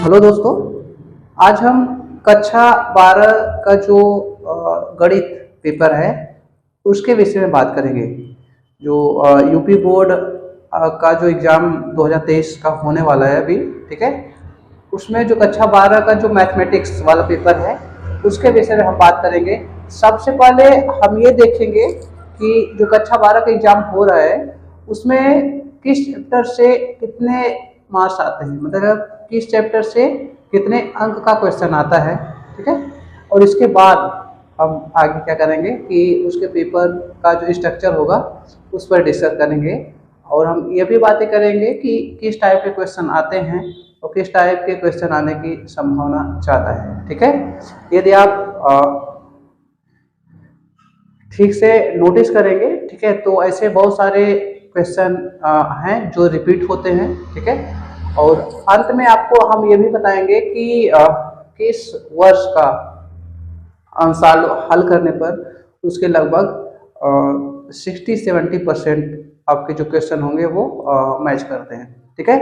Hello दोस्तों, आज हम कक्षा 12 का जो गणित पेपर है उसके विषय में बात करेंगे। जो यूपी बोर्ड का जो एग्ज़ाम 2023 का होने वाला है अभी, ठीक है, उसमें जो कक्षा 12 का जो मैथमेटिक्स वाला पेपर है उसके विषय में हम बात करेंगे। सबसे पहले हम ये देखेंगे कि जो कक्षा 12 का एग्ज़ाम हो रहा है उसमें किस चैप्टर से कितने मार्क्स आते हैं, मतलब किस चैप्टर से कितने अंक का क्वेश्चन आता है, ठीक है। और इसके बाद हम आगे क्या करेंगे कि उसके पेपर का जो स्ट्रक्चर होगा उस पर डिस्कस करेंगे और हम ये भी बातें करेंगे कि किस टाइप के क्वेश्चन आते हैं और किस टाइप के क्वेश्चन आने की संभावना ज़्यादा है, ठीक है। यदि आप ठीक से नोटिस करेंगे, ठीक है, तो ऐसे बहुत सारे क्वेश्चन हैं जो रिपीट होते हैं, ठीक है। और अंत में आपको हम ये भी बताएंगे कि किस वर्ष का अंशाल हल करने पर उसके लगभग 60-70% आपके जो क्वेश्चन होंगे वो मैच करते हैं, ठीक है।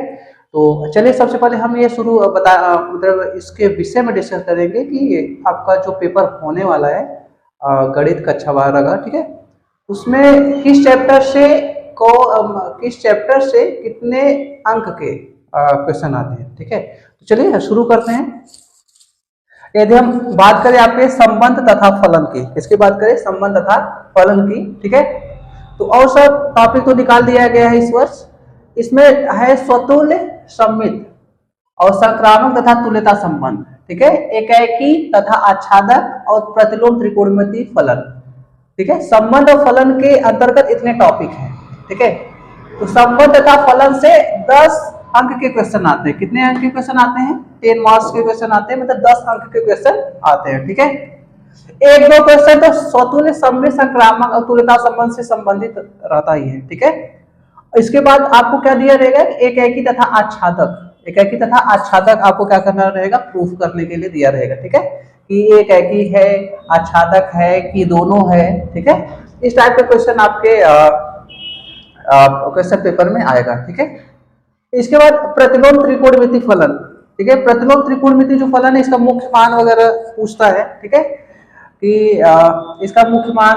तो चलिए सबसे पहले हम ये मतलब इसके विषय में डिस्कस करेंगे कि आपका जो पेपर होने वाला है गणित कक्षा 12 का, ठीक है, उसमें किस चैप्टर से कितने अंक के क्वेश्चन आते हैं, ठीक है। तो चलिए शुरू करते हैं। यदि हम बात करें आपके संबंध तथा फलन की, इसकी बात करें संबंध तथा फलन की, ठीक है, तो और सब टॉपिक तो निकाल दिया गया है इस वर्ष। इसमें है स्वतुल्य सममित और संक्रामक तथा तुल्यता संबंध, ठीक है, एकाएकी तथा आच्छादक और प्रतिलोम त्रिकोणमितीय फलन, ठीक है। संबंध और फलन के अंतर्गत इतने टॉपिक हैं, ठीक है। तो संबंध तथा फलन से 10 अंक के क्वेश्चन आते हैं। कितने अंक के क्वेश्चन आते हैं? 10 मार्क्स के क्वेश्चन आते हैं, मतलब 10 अंक के क्वेश्चन आते हैं, ठीक है। एक दो क्वेश्चन तो स्वतुल्य सममित संक्रामक और तुल्यता संबंध से संबंधित रहता ही है, ठीक है। इसके बाद आपको क्या दिया रहेगा? एकाएकी तथा आच्छादक। एकाएकी तथा आच्छादक आपको क्या करना रहेगा? प्रूफ करने के लिए दिया रहेगा, ठीक है, कि एकाएकी है, आच्छादक है कि दोनों है, ठीक है। इस टाइप के क्वेश्चन आपके क्वेश्चन पेपर में आएगा, ठीक है। इसके बाद प्रतिलोम त्रिकोणमितीय फलन, ठीक है। प्रतिलोम त्रिकोणमितीय जो फलन है इसका मुख्य मान वगैरह पूछता है, ठीक है, कि इसका मुख्य मान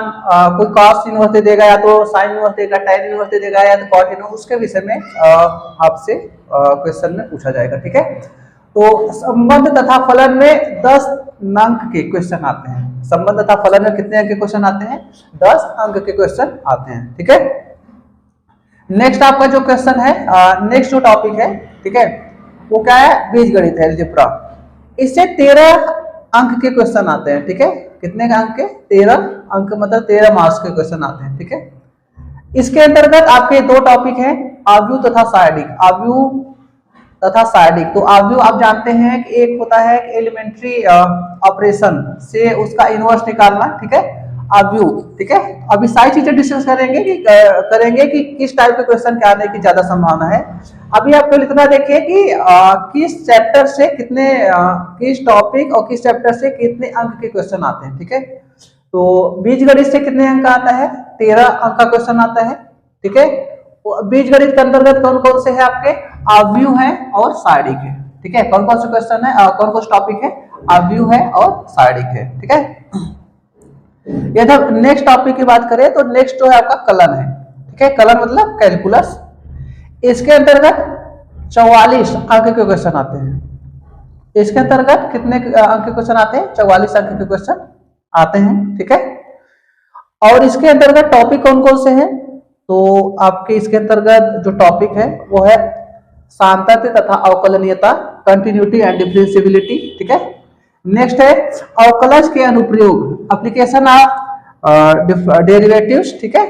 कोई कॉस इनवर्स दे देगा या तो साइन इनवर्स देगा, tan इनवर्स दे देगा या तो कॉट इनवर्स, उसके विषय में आपसे क्वेश्चन में पूछा जाएगा, ठीक है। तो संबंध तथा फलन में 10 अंक के क्वेश्चन आते हैं। संबंध तथा फलन में कितने अंक के क्वेश्चन आते हैं? 10 अंक के क्वेश्चन आते हैं, ठीक है। नेक्स्ट आपका जो क्वेश्चन है, नेक्स्ट जो टॉपिक है, ठीक है, वो क्या है? बीजगणित है, अलजेब्रा। इससे 13 अंक के क्वेश्चन आते हैं, ठीक है। कितने अंक के? 13 अंक, मतलब 13 मार्क्स के क्वेश्चन आते हैं, ठीक है। इसके अंतर्गत आपके दो टॉपिक हैं, आव्यूह तथा सारणिक। आव्यूह तथा सारणिक, तो आव्यूह आप जानते हैं कि एक होता है एलिमेंट्री ऑपरेशन से उसका इनवर्स निकालना, ठीक है, आव्यूह, ठीक है। अभी सारी चीजें डिस्कस करेंगे कि किस टाइप के क्वेश्चन के आने की ज्यादा संभावना है। अभी आप केवल इतना देखिए कि किस चैप्टर से कितने किस टॉपिक और किस चैप्टर से कितने अंक के क्वेश्चन आते हैं, ठीक है। तो बीजगणित से कितने अंक आता है? 13 अंक का क्वेश्चन आता है, ठीक है। बीजगणित के अंतर्गत कौन कौन से है आपके? आव्यूह है और सारणिक है, ठीक है। कौन कौन से क्वेश्चन है, कौन कौन से टॉपिक है? आव्यूह है और सारणिक है, ठीक है। यदि हम नेक्स्ट टॉपिक की बात करें तो नेक्स्ट जो है आपका कलन है, ठीक है। कलन मतलब कैलकुलस। इसके अंतर्गत 44 अंक के क्वेश्चन आते हैं। इसके अंतर्गत कितने अंक के क्वेश्चन आते हैं? 44 अंक के क्वेश्चन आते हैं, ठीक है। और इसके अंतर्गत टॉपिक कौन कौन से हैं? तो आपके इसके अंतर्गत जो टॉपिक है वो है सातत्य तथा अवकलनीयता, कंटिन्यूटी एंड डिफरेंशिएबिलिटी, ठीक है। नेक्स्ट है अवकलज के अनुप्रयोग, एप्लीकेशन ऑफ डेरिवेटिव्स, ठीक है।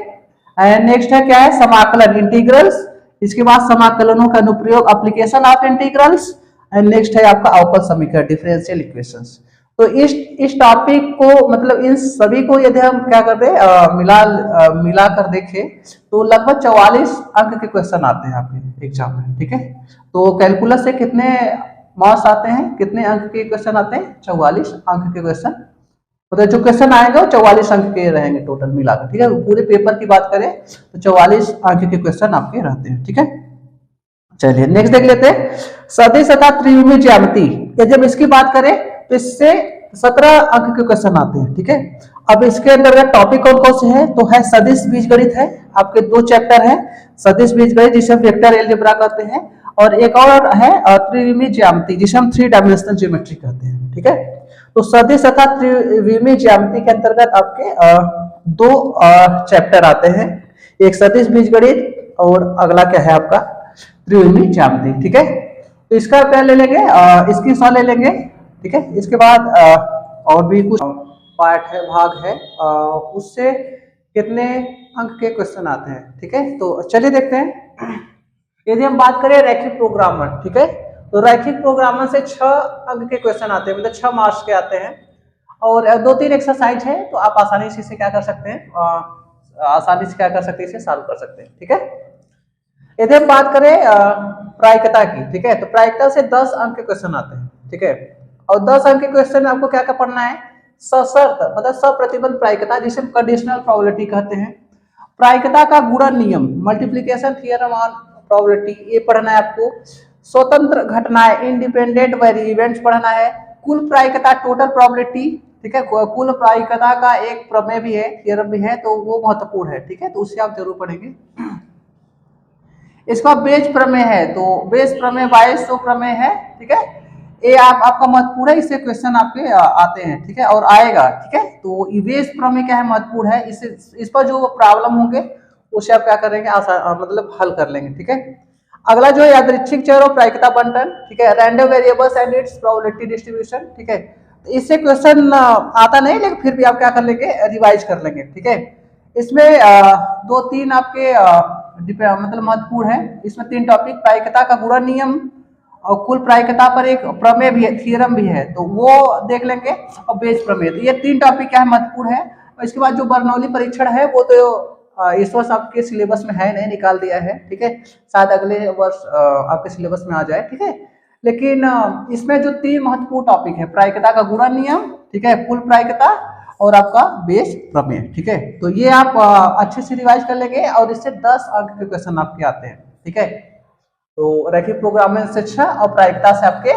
एंड नेक्स्ट है क्या है? समाकलन, इंटीग्रल्स। इसके बाद समाकलनों का अनुप्रयोग, application of integrals. And next है आपका अवकल समीकरण, डिफरेंशियल इक्वेशंस। तो इस टॉपिक को, मतलब इन सभी को यदि हम क्या करते हैं मिला कर देखें तो लगभग 44 अंक के क्वेश्चन आते हैं आपके एग्जाम में, ठीक है। तो कैलकुलस से कितने मार्क्स आते हैं, कितने अंक के क्वेश्चन आते हैं? 44 अंक के क्वेश्चन, मतलब जो क्वेश्चन आएंगे वो 44 अंक के रहेंगे टोटल मिलाकर, ठीक है। पूरे पेपर की बात करें तो 44 अंक के क्वेश्चन आपके रहते हैं, ठीक है। चलिए नेक्स्ट देख लेते हैं, सदिश तथा त्रिविमीय ज्यामिति। ये जब इसकी बात करें तो इससे 17 अंक के क्वेश्चन आते हैं, ठीक है। अब इसके अंदर टॉपिक कौन कौन से है, तो है सदिश बीजगणित है, आपके 2 चैप्टर है, सदिश बीजगणित जिसे हम वेक्टर अलजेब्रा कहते हैं, और एक और है त्रिविमीय ज्यामिति जिसे हम 3 डायमेंशनल ज्योमेट्री कहते हैं, ठीक है। तो सदिश तथा त्रिविमीय ज्यामिति के अंतर्गत आपके 2 चैप्टर आते हैं, एक सदिश बीजगणित और अगला क्या है आपका त्रिविमीय ज्यामिति, ठीक है। तो इसका क्या ले लेंगे, इसकी सॉल्व ले लेंगे, ठीक है। इसके बाद और भी कुछ पार्ट है, भाग है, उससे कितने अंक के क्वेश्चन आते हैं, ठीक है। तो चलिए देखते हैं। यदि हम बात करें रैखिक प्रोग्रामर, ठीक है, तो रैखिक प्रोग्रामर से 6 अंक के क्वेश्चन आते हैं, मतलब 6 मार्क्स के आते हैं, और 2-3 एक्सरसाइज है, तो आप आसानी से इसे क्या कर सकते हैं, आसानी से क्या कर सकते हैं, इसे सॉल्व कर सकते हैं, ठीक है। यदि हम बात करें प्रायिकता की, ठीक है, तो प्रायिकता से 10 अंक के क्वेश्चन आते हैं, ठीक है। और 10 अंक के क्वेश्चन में आपको क्या क्या पढ़ना है, सशर्त मतलब सप्रतिबंध प्रायिकता जिसे हम कंडीशनल प्रोबेबिलिटी कहते हैं, प्रायिकता का गुणन नियम मल्टीप्लिकेशन थ्योरम ऑन प्रोबेबिलिटी ये पढ़ना है आपको, स्वतंत्र घटनाएं इंडिपेंडेंट इवेंट्स पढ़ना है, कुल प्रायिकता टोटल प्रोबेबिलिटी, ठीक है, कुल प्रायिकता का एक प्रमेय भी है, थ्योरम भी है, तो वो महत्वपूर्ण है, ठीक है, तो उसे आप जरूर पढ़ेंगे। इसका बेस प्रमेय है, तो बेस प्रमेय बायसो प्रमेय है, ठीक है, ये आपका महत्वपूर्ण है, इससे क्वेश्चन आपके आते हैं, ठीक है, और आएगा, ठीक है। तो बेस प्रमेय क्या है, महत्वपूर्ण है, इस पर जो प्रॉब्लम होंगे उसे आप क्या करेंगे, मतलब हल कर लेंगे, ठीक है। अगला जो है यादृच्छिक चर और प्रायिकता बंटन, ठीक है, random variables and it's probability distribution, ठीक है। तो इससे क्वेश्चन आता नहीं, लेकिन फिर भी आप क्या कर लेंगे, रिवाइज कर लेंगे, ठीक है। इसमें 2-3 आपके मतलब महत्वपूर्ण है, इसमें 3 टॉपिक, प्रायिकता का गुणन नियम और कुल प्रायिकता पर एक प्रमेय भी है, थ्योरम भी है, तो वो देख लेंगे, और बेस प्रमेय, तो ये 3 टॉपिक क्या है, महत्वपूर्ण है। और इसके बाद जो बर्नौली परीक्षण है वो तो इस वर्ष आपके सिलेबस में है नहीं, निकाल दिया है, ठीक है, शायद अगले वर्ष आपके सिलेबस में आ जाए, ठीक है। लेकिन इसमें जो 3 महत्वपूर्ण टॉपिक है, प्रायिकता का गुणन नियम, ठीक है, कुल प्रायिकता और आपका बेस प्रमेय, ठीक है, तो ये आप अच्छे से रिवाइज कर लेंगे, और इससे 10 अंक के क्वेश्चन आपके आते हैं, ठीक है। तो रैखिक प्रोग्रामिंग से 6 और प्रायिकता से आपके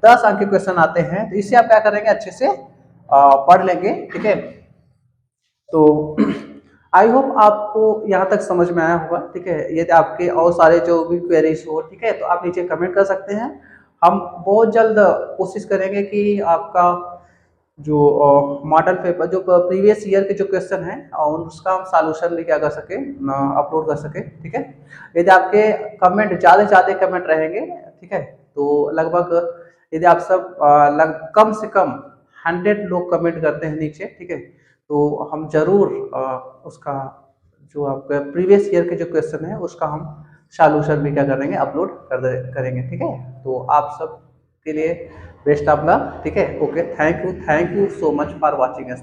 10 अंक के क्वेश्चन आते हैं, तो इसे आप क्या करेंगे, अच्छे से पढ़ लेंगे, ठीक है। तो आई होप आपको यहाँ तक समझ में आया होगा, ठीक है। यदि आपके और सारे जो भी क्वेरीज हो, ठीक है, तो आप नीचे कमेंट कर सकते हैं, हम बहुत जल्द कोशिश करेंगे कि आपका जो मॉडल पेपर जो प्रीवियस ईयर के जो क्वेश्चन हैं और उसका हम सॉल्यूशन भी क्या कर सके, अपलोड कर सके, ठीक है। यदि आपके कमेंट ज़्यादा कमेंट रहेंगे, ठीक है, तो लगभग यदि आप सब कम से कम 100 लोग कमेंट करते हैं नीचे, ठीक है, तो हम जरूर उसका जो आपका प्रीवियस ईयर के जो क्वेश्चन है उसका हम सॉल्यूशन भी क्या करेंगे, अपलोड करेंगे, ठीक है। तो आप सब के लिए बेस्ट ऑफ लक, ठीक है, okay, thank you so much for watching us.